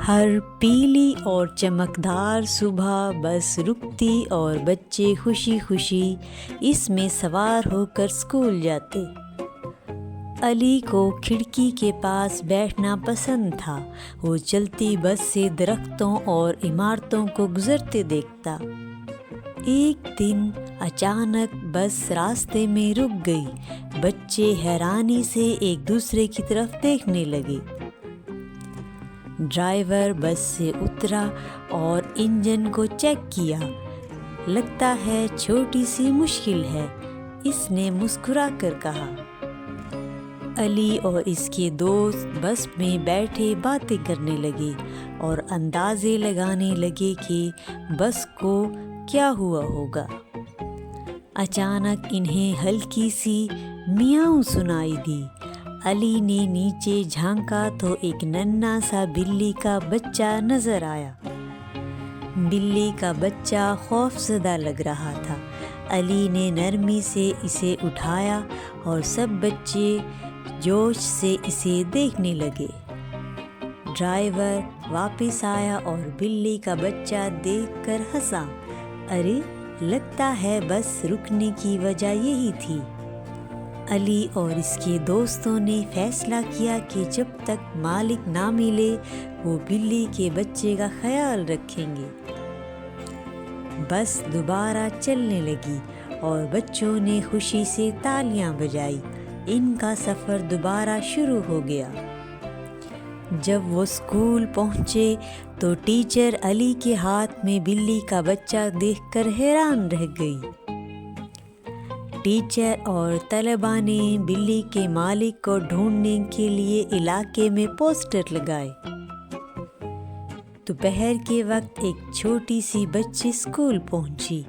ہر پیلی اور چمکدار صبح بس رکتی اور بچے خوشی خوشی اس میں سوار ہو کر اسکول جاتے۔ علی کو کھڑکی کے پاس بیٹھنا پسند تھا۔ وہ چلتی بس سے درختوں اور عمارتوں کو گزرتے دیکھتا۔ ایک دن اچانک بس راستے میں رک گئی۔ بچے حیرانی سے ایک دوسرے کی طرف دیکھنے لگے۔ ڈرائیور بس سے اترا اور انجن کو چیک کیا۔ لگتا ہے چھوٹی سی مشکل ہے، اس نے مسکرا کر کہا۔ علی اور اس کے دوست بس میں بیٹھے باتیں کرنے لگے اور اندازے لگانے لگے کہ بس کو کیا ہوا ہوگا۔ اچانک انہیں ہلکی سی میاؤں سنائی دی۔ علی نے نیچے جھانکا تو ایک ننھا سا بلی کا بچہ نظر آیا۔ بلی کا بچہ خوفزدہ لگ رہا تھا۔ علی نے نرمی سے اسے اٹھایا اور سب بچے جوش سے اسے دیکھنے لگے۔ ڈرائیور واپس آیا اور بلی کا بچہ دیکھ کر ہنسا۔ ارے، لگتا ہے بس رکنے کی وجہ یہی تھی۔ علی اور اس کے دوستوں نے فیصلہ کیا کہ جب تک مالک نہ ملے وہ بلی کے بچے کا خیال رکھیں گے۔ بس دوبارہ چلنے لگی اور بچوں نے خوشی سے تالیاں بجائی۔ ان کا سفر دوبارہ شروع ہو گیا۔ جب وہ اسکول پہنچے تو ٹیچر علی کے ہاتھ میں بلی کا بچہ دیکھ کر حیران رہ گئی۔ ٹیچر اور طلباء نے بلی کے مالک کو ڈھونڈنے کے لیے علاقے میں پوسٹر لگائے۔ دوپہر کے وقت ایک چھوٹی سی بچی اسکول پہنچی۔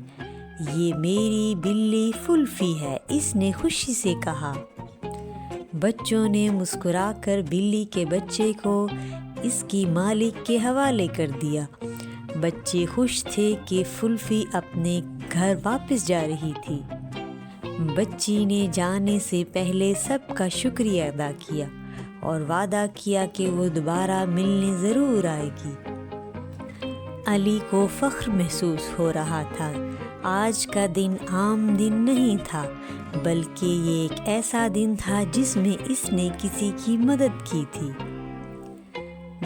یہ میری بلی فلفی ہے، اس نے خوشی سے کہا۔ بچوں نے مسکرا کر بلی کے بچے کو اس کی مالک کے حوالے کر دیا۔ بچے خوش تھے کہ فلفی اپنے گھر واپس جا رہی تھی۔ بچی نے جانے سے پہلے سب کا شکریہ ادا کیا اور وعدہ کیا کہ وہ دوبارہ ملنے ضرور آئے گی۔ علی کو فخر محسوس ہو رہا تھا۔ آج کا دن عام دن نہیں تھا، بلکہ یہ ایک ایسا دن تھا جس میں اس نے کسی کی مدد کی تھی۔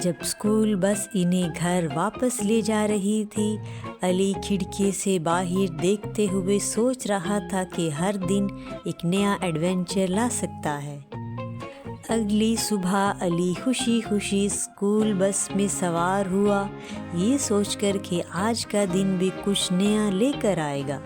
جب اسکول بس انہیں گھر واپس لے جا رہی تھی، علی کھڑکی سے باہر دیکھتے ہوئے سوچ رہا تھا کہ ہر دن ایک نیا ایڈونچر لا سکتا ہے۔ اگلی صبح علی خوشی خوشی اسکول بس میں سوار ہوا، یہ سوچ کر کہ آج کا دن بھی کچھ نیا لے کر آئے گا۔